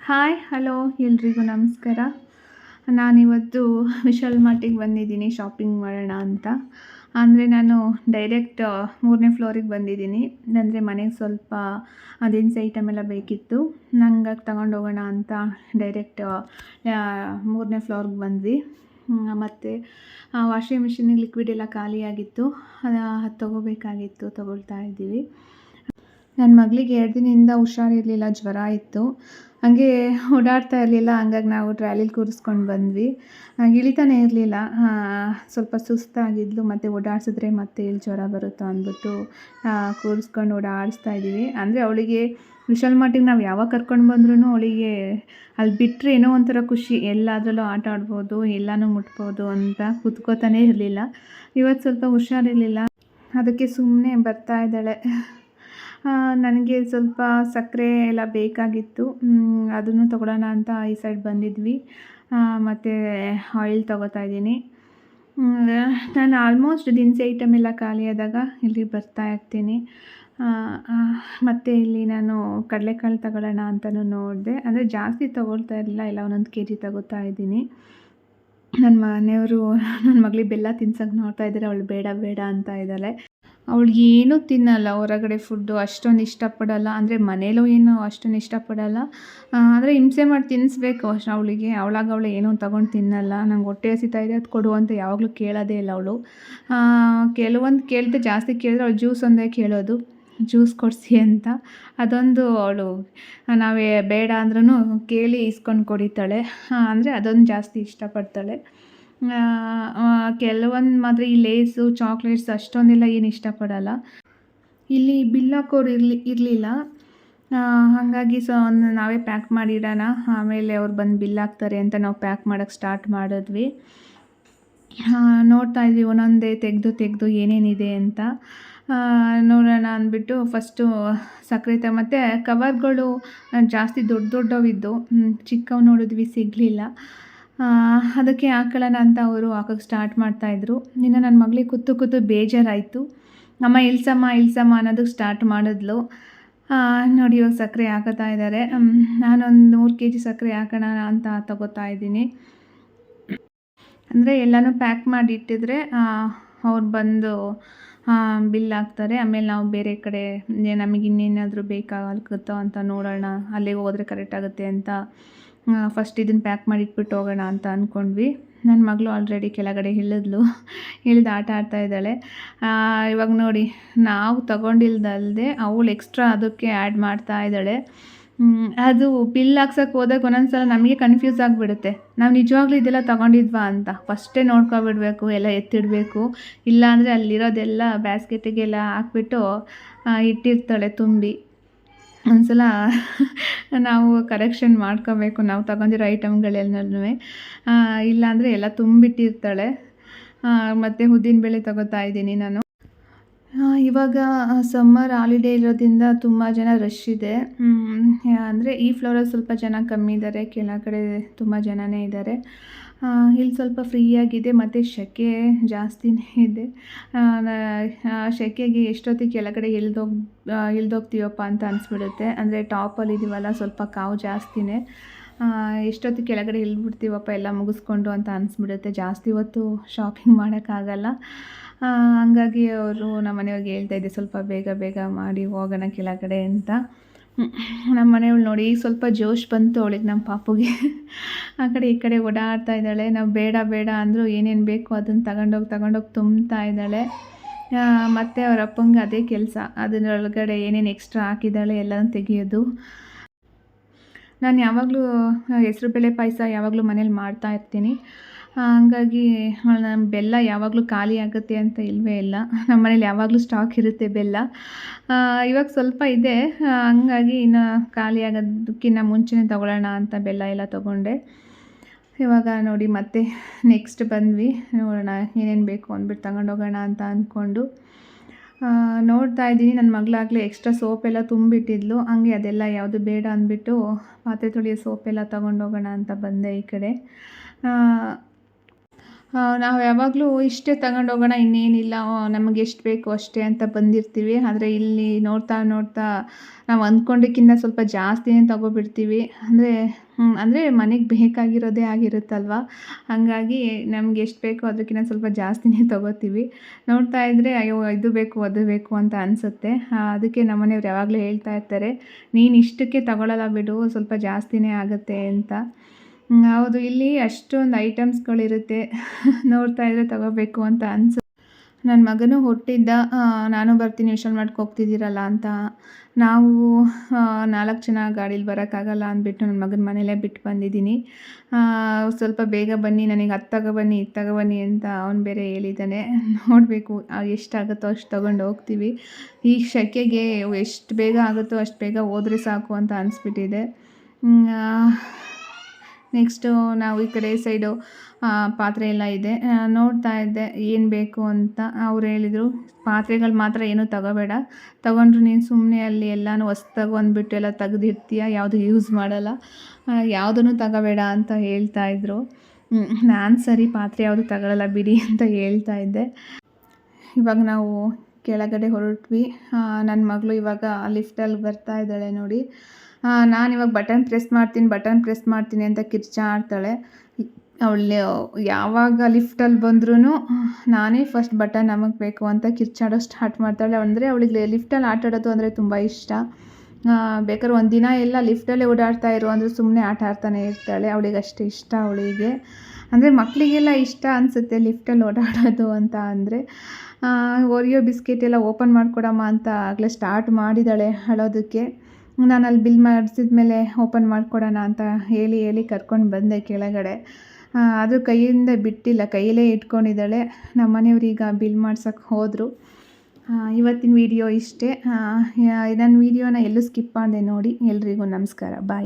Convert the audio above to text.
Hi hello ಎಲ್ರಿಗೂ ನಮಸ್ಕಾರ. ನಾನಿವತ್ತು ವಿಶಾಲ್ ಮಾರ್ಟಿಗೆ ಬಂದಿದ್ದೀನಿ ಶಾಪಿಂಗ್ ಮಾಡೋಣ ಅಂತ. ಅಂದರೆ ನಾನು ಡೈರೆಕ್ಟ್ 3ನೇ ಫ್ಲೋರಿಗೆ ಬಂದಿದ್ದೀನಿ. ಅಂದರೆ ಮನೆಗೆ ಸ್ವಲ್ಪ ದಿನಸಿ ಐಟಮ್ ಎಲ್ಲ ಬೇಕಿತ್ತು. ನಂಗಾಗಿ ತಗೊಂಡೋಗೋಣ ಅಂತ ಡೈರೆಕ್ಟ್ 3ನೇ ಫ್ಲೋರ್ಗೆ ಬಂದ್ವಿ. ಮತ್ತು ವಾಷಿಂಗ್ ಮಿಷಿನಿಗೆ ಲಿಕ್ವಿಡ್ ಎಲ್ಲ ಖಾಲಿಯಾಗಿತ್ತು. ಅದು ತೊಗೋಬೇಕಾಗಿತ್ತು, ತೊಗೊಳ್ತಾ ಇದ್ದೀವಿ. ನನ್ನ ಮಗಳಿಗೆ 2 ದಿನದಿಂದ ಹುಷಾರಿರಲಿಲ್ಲ, ಜ್ವರ ಇತ್ತು. ಹಾಗೆ ಓಡಾಡ್ತಾ ಇರಲಿಲ್ಲ. ಹಂಗಾಗಿ ನಾವು ಟ್ರಾಲಿಲಿ ಕೂರಿಸ್ಕೊಂಡು ಬಂದ್ವಿ. ಇಳಿತಾನೇ ಇರಲಿಲ್ಲ. ಸ್ವಲ್ಪ ಸುಸ್ತಾಗಿದ್ಲು. ಮತ್ತು ಓಡಾಡಿಸಿದ್ರೆ ಮತ್ತೆ ಇಲ್ಲಿ ಜ್ವರ ಬರುತ್ತೋ ಅಂದ್ಬಿಟ್ಟು ಕೂರಿಸ್ಕೊಂಡು ಓಡಾಡಿಸ್ತಾ ಇದ್ದೀವಿ. ಅಂದರೆ ಅವಳಿಗೆ ವಿಶಾಲ್ ಮಾರ್ಟಿಗೆ ನಾವು ಯಾವಾಗ ಕರ್ಕೊಂಡು ಬಂದ್ರೂ ಅವಳಿಗೆ ಅಲ್ಲಿ ಬಿಟ್ಟರೆ ಏನೋ ಒಂಥರ ಖುಷಿ. ಎಲ್ಲದರಲ್ಲೂ ಆಟ ಆಡ್ಬೋದು, ಎಲ್ಲನೂ ಮುಟ್ಬೋದು ಅಂತ ಕೂತ್ಕೋತಾನೇ ಇರಲಿಲ್ಲ. ಇವತ್ತು ಸ್ವಲ್ಪ ಹುಷಾರಿರಲಿಲ್ಲ, ಅದಕ್ಕೆ ಸುಮ್ಮನೆ ಬರ್ತಾ ಇದ್ದಾಳೆ. ನನಗೆ ಸ್ವಲ್ಪ ಸಕ್ಕರೆ ಎಲ್ಲ ಬೇಕಾಗಿತ್ತು. ಅದನ್ನು ತೊಗೊಳ್ಳೋಣ ಅಂತ ಈ ಸೈಡ್ ಬಂದಿದ್ವಿ. ಮತ್ತು ಆಯಿಲ್ ತೊಗೋತಾ ಇದ್ದೀನಿ. ನಾನು ಆಲ್ಮೋಸ್ಟ್ ದಿನಸಿ ಐಟಮ್ ಎಲ್ಲ ಖಾಲಿಯಾದಾಗ ಇಲ್ಲಿ ಬರ್ತಾ ಇರ್ತೀನಿ. ಮತ್ತು ಇಲ್ಲಿ ನಾನು ಕಡಲೆಕಾಳು ತಗೊಳ್ಳೋಣ ಅಂತಲೂ ನೋಡಿದೆ. ಅಂದರೆ ಜಾಸ್ತಿ ತೊಗೊಳ್ತಾ ಇರಲಿಲ್ಲ, ಎಲ್ಲ ಒಂದೊಂದು ಕೆ ಜಿ ತೊಗೋತಾ ಇದ್ದೀನಿ. ನನ್ನ ಮನೆಯವರು ನನ್ನ ಮಗಳಿಗೆ ಬೆಲ್ಲ ತಿನ್ಸೋಕೆ ನೋಡ್ತಾ ಇದ್ದಾರೆ. ಅವಳು ಬೇಡ ಬೇಡ ಅಂತ ಇದ್ದಾಳೆ. ಅವಳು ಏನೂ ತಿನ್ನಲ್ಲ, ಹೊರಗಡೆ ಫುಡ್ಡು ಅಷ್ಟೊಂದು ಇಷ್ಟಪಡಲ್ಲ. ಅಂದರೆ ಮನೇಲೂ ಏನು ಅಷ್ಟೊಂದು ಇಷ್ಟಪಡಲ್ಲ. ಅಂದರೆ ಹಿಂಸೆ ಮಾಡಿ ತಿನ್ನಿಸ್ಬೇಕು ಅಷ್ಟು ಅವಳಿಗೆ. ಅವಳು ಏನೂ ತಗೊಂಡು ತಿನ್ನಲ್ಲ. ನಂಗೆ ಹೊಟ್ಟೆ ಹಸಿತಾ ಇದೆ, ಅದು ಕೊಡು ಅಂತ ಯಾವಾಗಲೂ ಕೇಳೋದೇ ಇಲ್ಲ ಅವಳು. ಕೆಲವೊಂದು ಕೇಳಿದೆ, ಜಾಸ್ತಿ ಕೇಳಿದ್ರೆ ಅವಳು ಜ್ಯೂಸ್ ಒಂದೇ ಕೇಳೋದು, ಜ್ಯೂಸ್ ಕೊಡಿಸಿ ಅಂತ. ಅದೊಂದು ಅವಳು ನಾವೇ ಬೇಡ ಅಂದ್ರೂ ಕೇಳಿ ಇಸ್ಕೊಂಡು ಕುಡಿತಾಳೆ. ಅಂದರೆ ಅದೊಂದು ಜಾಸ್ತಿ ಇಷ್ಟಪಡ್ತಾಳೆ. ಕೆಲವೊಂದು ಮಾತ್ರ ಈ ಲೇಸು ಚಾಕ್ಲೇಟ್ಸ್ ಅಷ್ಟೊಂದೆಲ್ಲ ಏನು ಇಷ್ಟಪಡಲ್ಲ. ಇಲ್ಲಿ ಬಿಲ್ ಹಾಕೋರು ಇರಲಿಲ್ಲ. ಹಾಗಾಗಿ ಒಂದು ನಾವೇ ಪ್ಯಾಕ್ ಮಾಡಿಡೋಣ, ಆಮೇಲೆ ಅವ್ರು ಬಂದು ಬಿಲ್ ಹಾಕ್ತಾರೆ ಅಂತ ನಾವು ಪ್ಯಾಕ್ ಮಾಡೋಕ್ಕೆ ಸ್ಟಾರ್ಟ್ ಮಾಡಿದ್ವಿ. ನೋಡ್ತಾ ಇದ್ವಿ ಒಂದೊಂದೇ ತೆಗೆದು ಏನೇನಿದೆ ಅಂತ ನೋಡೋಣ ಅಂದ್ಬಿಟ್ಟು ಫಸ್ಟು ಸಕ್ಕರೆ ಮತ್ತು ಕವರ್ಗಳು ಜಾಸ್ತಿ ದೊಡ್ಡವಿದ್ದು, ಚಿಕ್ಕವು ನೋಡಿದ್ವಿ, ಸಿಗಲಿಲ್ಲ. ಅದಕ್ಕೆ ಹಾಕೊಳ್ಳೋಣ ಅಂತ ಅವರು ಹಾಕೋಕ್ಕೆ ಸ್ಟಾರ್ಟ್ ಮಾಡ್ತಾಯಿದ್ರು. ಇನ್ನು ನನ್ನ ಮಗಳಿಗೆ ಕೂತು ಬೇಜಾರಾಯಿತು. ಅಮ್ಮ ಇಳ್ಸಮ್ಮ ಅನ್ನೋದಕ್ಕೆ ಸ್ಟಾರ್ಟ್ ಮಾಡಿದ್ಲು. ನೋಡಿ ಇವಾಗ ಸಕ್ಕರೆ ಹಾಕೋತಾ ಇದ್ದಾರೆ. ನಾನೊಂದು 3 ಕೆ ಜಿ ಸಕ್ಕರೆ ಹಾಕೋಣ ಅಂತ ತಗೋತಾ ಇದ್ದೀನಿ. ಅಂದರೆ ಎಲ್ಲನೂ ಪ್ಯಾಕ್ ಮಾಡಿ ಇಟ್ಟಿದ್ರೆ ಅವ್ರು ಬಂದು ಬಿಲ್ ಹಾಕ್ತಾರೆ. ಆಮೇಲೆ ನಾವು ಬೇರೆ ಕಡೆ ನಮಗೆ ಇನ್ನೇನಾದರೂ ಬೇಕಾಗುತ್ತೋ ಅಂತ ನೋಡೋಣ, ಅಲ್ಲಿಗೆ ಹೋದರೆ ಕರೆಕ್ಟ್ ಆಗುತ್ತೆ ಅಂತ ಫಸ್ಟ್ ಇದನ್ನು ಪ್ಯಾಕ್ ಮಾಡಿ ಇಟ್ಬಿಟ್ಟು ಹೋಗೋಣ ಅಂತ ಅಂದ್ಕೊಂಡ್ವಿ. ನನ್ನ ಮಗಳು ಆಲ್ರೆಡಿ ಕೆಳಗಡೆ ಇಳಿದು ಆಟ ಆಡ್ತಾ ಇದ್ದಾಳೆ. ಇವಾಗ ನೋಡಿ, ನಾವು ತಗೊಂಡಿಲ್ದಲ್ಲದೆ ಅವಳು ಎಕ್ಸ್ಟ್ರಾ ಅದಕ್ಕೆ ಆ್ಯಡ್ ಮಾಡ್ತಾ ಇದ್ದಾಳೆ. ಅದು ಬಿಲ್ ಹಾಕ್ಸೋಕ್ಕೆ ಹೋದಾಗ ಒಂದೊಂದು ನಮಗೆ ಕನ್ಫ್ಯೂಸ್ ಆಗಿಬಿಡುತ್ತೆ. ನಾವು ನಿಜವಾಗ್ಲೂ ಇದೆಲ್ಲ ತೊಗೊಂಡಿದ್ವಾ ಅಂತ ಫಸ್ಟೇ ನೋಡ್ಕೊಬಿಡ್ಬೇಕು, ಎಲ್ಲ ಎತ್ತಿಡಬೇಕು. ಇಲ್ಲಾಂದರೆ ಅಲ್ಲಿರೋದೆಲ್ಲ ಬ್ಯಾಸ್ಕೆಟಿಗೆಲ್ಲ ಹಾಕ್ಬಿಟ್ಟು ಇಟ್ಟಿರ್ತಾಳೆ ತುಂಬಿ. ಒಂದ್ಸಲ ನಾವು ಕರೆಕ್ಷನ್ ಮಾಡ್ಕೋಬೇಕು, ನಾವು ತಗೊಂಡಿರೋ ಐಟಮ್ಗಳೆಲ್ಲನೂ. ಇಲ್ಲಾಂದರೆ ಎಲ್ಲ ತುಂಬಿಟ್ಟಿರ್ತಾಳೆ. ಮತ್ತು ಉದ್ದಿನಬೇಳೆ ತಗೋತಾ ಇದ್ದೀನಿ ನಾನು. ಇವಾಗ ಸಮ್ಮರ್ ಹಾಲಿಡೇ ಇರೋದ್ರಿಂದ ತುಂಬ ಜನ ರಶ್ ಇದೆ. ಅಂದರೆ ಈ ಫ್ಲೋರಲ್ಲಿ ಸ್ವಲ್ಪ ಜನ ಕಮ್ಮಿ ಇದ್ದಾರೆ, ಕೆಳಗಡೆ ತುಂಬ ಜನನೇ ಇದ್ದಾರೆ. ಇಲ್ಲಿ ಸ್ವಲ್ಪ ಫ್ರೀಯಾಗಿದೆ ಮತ್ತು ಸೆಕೆ ಜಾಸ್ತಿನೇ ಇದೆ. ಸೆಕೆಗೆ ಎಷ್ಟೊತ್ತಿಗೆ ಕೆಳಗಡೆ ಇಳ್ದೋಗ್ತೀವಪ್ಪ ಅಂತ ಅನಿಸ್ಬಿಡುತ್ತೆ. ಅಂದರೆ ಟಾಪಲ್ಲಿ ಇದ್ದೀವಲ್ಲ, ಸ್ವಲ್ಪ ಕಾವು ಜಾಸ್ತಿನೇ. ಎಷ್ಟೊತ್ತಿಗೆ ಕೆಳಗಡೆ ಇಳಿದ್ಬಿಡ್ತೀವಪ್ಪ ಎಲ್ಲ ಮುಗಿಸ್ಕೊಂಡು ಅಂತ ಅನಿಸ್ಬಿಡುತ್ತೆ. ಜಾಸ್ತಿ ಹೊತ್ತು ಶಾಪಿಂಗ್ ಮಾಡೋಕ್ಕಾಗಲ್ಲ. ಹಂಗಾಗಿ ಅವರು ನಮ್ಮ ಮನೆಯವ್ರಿಗೆ ಹೇಳ್ತಾಯಿದ್ದೆ, ಸ್ವಲ್ಪ ಬೇಗ ಮಾಡಿ ಹೋಗೋಣ ಕೆಳಗಡೆ ಅಂತ. ನಮ್ಮ ಮನೆಯವಳು ನೋಡಿ ಈಗ ಸ್ವಲ್ಪ ಜೋಶ್ ಬಂತು ಅವಳಿಗೆ, ನಮ್ಮ ಪಾಪುಗೆ. ಆ ಕಡೆ ಈ ಕಡೆ ಓಡಾಡ್ತಾ ಇದ್ದಾಳೆ. ನಾವು ಬೇಡ ಅಂದರೂ ಏನೇನು ಬೇಕು ಅದನ್ನು ತಗೊಂಡೋಗಿ ತುಂಬ್ತಾ ಇದ್ದಾಳೆ. ಮತ್ತು ಅವ್ರ ಅಪ್ಪಂಗೆ ಅದೇ ಕೆಲಸ, ಅದರೊಳಗಡೆ ಏನೇನು ಎಕ್ಸ್ಟ್ರಾ ಹಾಕಿದ್ದಾಳೆ ಎಲ್ಲನೂ ತೆಗಿಯೋದು. ನಾನು ಯಾವಾಗಲೂ ಹೆಸರುಬೇಳೆ ಪಾಯಸ ಯಾವಾಗಲೂ ಮನೇಲಿ ಮಾಡ್ತಾಯಿರ್ತೀನಿ. ಹಂಗಾಗಿ ಬೆಲ್ಲ ಯಾವಾಗಲೂ ಖಾಲಿ ಆಗುತ್ತೆ ಅಂತ ಇಲ್ಲವೇ ಇಲ್ಲ. ನಮ್ಮ ಮನೇಲಿ ಯಾವಾಗಲೂ ಸ್ಟಾಕ್ ಇರುತ್ತೆ ಬೆಲ್ಲ. ಇವಾಗ ಸ್ವಲ್ಪ ಇದೆ, ಹಂಗಾಗಿ ಇನ್ನು ಖಾಲಿ ಆಗೋದಕ್ಕಿಂತ ಮುಂಚೆನೇ ತೊಗೊಳ್ಳೋಣ ಅಂತ ಬೆಲ್ಲ ಎಲ್ಲ ತೊಗೊಂಡೆ. ಇವಾಗ ನೋಡಿ ಮತ್ತೆ ನೆಕ್ಸ್ಟ್ ಬಂದ್ವಿ, ನೋಡೋಣ ಏನೇನು ಬೇಕು ಅಂದ್ಬಿಟ್ಟು ತಗೊಂಡೋಗೋಣ ಅಂತ ಅಂದ್ಕೊಂಡು ನೋಡ್ತಾ ಇದ್ದೀನಿ. ನನ್ನ ಮಗಳಾಗಲೇ ಎಕ್ಸ್ಟ್ರಾ ಸೋಪೆಲ್ಲ ತುಂಬಿಟ್ಟಿದ್ಲು. ಹಂಗೆ ಅದೆಲ್ಲ ಯಾವುದು ಬೇಡ ಅಂದ್ಬಿಟ್ಟು ಪಾತ್ರೆ ತೊಳೆಯೋ ಸೋಪೆಲ್ಲ ತೊಗೊಂಡೋಗೋಣ ಅಂತ ಬಂದೆ ಈ ಕಡೆ. ನಾವು ಯಾವಾಗಲೂ ಇಷ್ಟೇ ತಗೊಂಡೋಗೋಣ ಇನ್ನೇನಿಲ್ಲ ನಮಗೆ ಎಷ್ಟು ಬೇಕು ಅಷ್ಟೇ ಅಂತ ಬಂದಿರ್ತೀವಿ. ಆದರೆ ಇಲ್ಲಿ ನೋಡ್ತಾ ನೋಡ್ತಾ ನಾವು ಅಂದ್ಕೊಂಡಿಕ್ಕಿಂತ ಸ್ವಲ್ಪ ಜಾಸ್ತಿನೇ ತಗೋಬಿಡ್ತೀವಿ. ಅಂದರೆ ಮನೆಗೆ ಬೇಕಾಗಿರೋದೇ ಆಗಿರುತ್ತಲ್ವ. ಹಾಗಾಗಿ ನಮ್ಗೆ ಎಷ್ಟು ಬೇಕೋ ಅದಕ್ಕಿಂತ ಸ್ವಲ್ಪ ಜಾಸ್ತಿನೇ ತಗೋತೀವಿ. ನೋಡ್ತಾ ಇದ್ದರೆ ಅಯ್ಯೋ ಇದು ಬೇಕು ಅದು ಬೇಕು ಅಂತ ಅನಿಸುತ್ತೆ. ಅದಕ್ಕೆ ನಮ್ಮನೆಯವ್ರು ಯಾವಾಗಲೂ ಹೇಳ್ತಾ ಇರ್ತಾರೆ, ನೀನು ಇಷ್ಟಕ್ಕೆ ತಗೊಳ್ಳಲ್ಲ ಬಿಡು, ಸ್ವಲ್ಪ ಜಾಸ್ತಿನೇ ಆಗುತ್ತೆ ಅಂತ. ಹೌದು, ಇಲ್ಲಿ ಅಷ್ಟೊಂದು ಐಟಮ್ಸ್ಗಳಿರುತ್ತೆ. ನೋಡ್ತಾ ಇದ್ರೆ ತಗೋಬೇಕು ಅಂತ ನನ್ನ ಮಗನೂ ಹುಟ್ಟಿದ್ದ, ನಾನು ಬರ್ತೀನಿ ವಿಶಾಲ್ ಮಾರ್ಟ್‌ಗೆ ಹೋಗ್ತಿದ್ದೀರಲ್ಲ ಅಂತ. ನಾವು 4 ಜನ ಗಾಡೀಲಿ ಬರೋಕ್ಕಾಗಲ್ಲ ಅಂದ್ಬಿಟ್ಟು ನನ್ನ ಮಗನ ಮನೇಲೇ ಬಿಟ್ಟು ಬಂದಿದ್ದೀನಿ. ಸ್ವಲ್ಪ ಬೇಗ ಬನ್ನಿ, ನನಗೆ ಅದು ತಗೊಬನ್ನಿ ಇದು ತಗೊಬನ್ನಿ ಅಂತ ಅವ್ನು ಬೇರೆ ಹೇಳಿದ್ದಾನೆ. ನೋಡಬೇಕು ಎಷ್ಟಾಗುತ್ತೋ ಅಷ್ಟು ತೊಗೊಂಡು ಹೋಗ್ತೀವಿ. ಈ ಸೆಕೆಗೆ ಎಷ್ಟು ಬೇಗ ಆಗುತ್ತೋ ಅಷ್ಟು ಬೇಗ ಹೋದರೆ ಸಾಕು ಅಂತ ಅನಿಸ್ಬಿಟ್ಟಿದೆ. ನೆಕ್ಸ್ಟು ನಾವು ಈ ಕಡೆ ಸೈಡು ಪಾತ್ರೆ ಎಲ್ಲ ಇದೆ. ನೋಡ್ತಾ ಇದ್ದೆ ಏನು ಬೇಕು ಅಂತ. ಅವ್ರು ಹೇಳಿದರು, ಪಾತ್ರೆಗಳು ಮಾತ್ರ ಏನೂ ತಗೋಬೇಡ, ತಗೊಂಡ್ರು ನೀನು ಸುಮ್ಮನೆ ಅಲ್ಲಿ ಎಲ್ಲನೂ ಹೊಸ್ದಾಗಿ ಅಂದ್ಬಿಟ್ಟು ಎಲ್ಲ ತೆಗೆದಿಡ್ತೀಯ, ಯಾವುದು ಯೂಸ್ ಮಾಡಲ್ಲ, ಯಾವುದನ್ನು ತಗೋಬೇಡ ಅಂತ ಹೇಳ್ತಾಯಿದ್ರು. ನಾನು ಸರಿ ಪಾತ್ರೆ ಯಾವುದು ತಗೊಳ್ಳಲ್ಲ ಬಿಡಿ ಅಂತ ಹೇಳ್ತಾ ಇದ್ದೆ. ಇವಾಗ ನಾವು ಕೆಳಗಡೆ ಹೊರಟ್ವಿ. ನನ್ನ ಮಗಳು ಇವಾಗ ಲಿಫ್ಟಲ್ಲಿ ಬರ್ತಾ ಇದ್ದಾಳೆ ನೋಡಿ. ನಾನಿವಾಗ ಬಟನ್ ಪ್ರೆಸ್ ಮಾಡ್ತೀನಿ ಅಂತ ಕಿರ್ಚಾಡ್ತಾಳೆ. ಅವಳು ಯಾವಾಗ ಲಿಫ್ಟಲ್ಲಿ ಬಂದ್ರೂ ನಾನೇ ಫಸ್ಟ್ ಬಟನ್ ನಮಗೆ ಬೇಕು ಅಂತ ಕಿರ್ಚಾಡೋ ಸ್ಟಾರ್ಟ್ ಮಾಡ್ತಾಳೆ. ಅಂದರೆ ಅವಳಿಗೆ ಲಿಫ್ಟಲ್ಲಿ ಆಟ ಆಡೋದು ಅಂದರೆ ತುಂಬ ಇಷ್ಟ. ಬೇಕಾದ್ರೆ ಒಂದು ದಿನ ಎಲ್ಲ ಲಿಫ್ಟಲ್ಲೇ ಓಡಾಡ್ತಾ ಇರು ಅಂದರೆ ಸುಮ್ಮನೆ ಆಟ ಆಡ್ತಾನೆ ಇರ್ತಾಳೆ. ಅವಳಿಗೆ ಅಷ್ಟು ಇಷ್ಟ ಅವಳಿಗೆ. ಅಂದರೆ ಮಕ್ಕಳಿಗೆಲ್ಲ ಇಷ್ಟ ಅನಿಸುತ್ತೆ ಲಿಫ್ಟಲ್ಲಿ ಓಡಾಡೋದು ಅಂತ ಅಂದರೆ. ಓರಿಯೋ ಬಿಸ್ಕೆಟ್ ಎಲ್ಲ ಓಪನ್ ಮಾಡಿಕೊಡಮ್ಮ ಅಂತ ಆಗಲೇ ಸ್ಟಾರ್ಟ್ ಮಾಡಿದ್ದಾಳೆ ಅಳೋದಕ್ಕೆ. ನಾನು ಅಲ್ಲಿ ಬಿಲ್ ಮಾಡಿಸಿದ ಮೇಲೆ ಓಪನ್ ಮಾಡಿಕೊಡೋಣ ಅಂತ ಹೇಳಿ ಕರ್ಕೊಂಡು ಬಂದೆ ಕೆಳಗಡೆ. ಅದು ಕೈಯಿಂದ ಬಿಟ್ಟಿಲ್ಲ, ಕೈಯಲ್ಲೇ ಇಟ್ಕೊಂಡಿದ್ದಾಳೆ. ನಮ್ಮ ಮನೆಯವ್ರೀಗ ಬಿಲ್ ಮಾಡ್ಸೋಕ್ಕೆ ಹೋದರು. ಇವತ್ತಿನ ವಿಡಿಯೋ ಇಷ್ಟೇ. ನನ್ನ ವಿಡಿಯೋನ ಎಲ್ಲೂ ಸ್ಕಿಪ್ ಮಾಡಿದೆ ನೋಡಿ. ಎಲ್ರಿಗೂ ನಮಸ್ಕಾರ, ಬಾಯ್.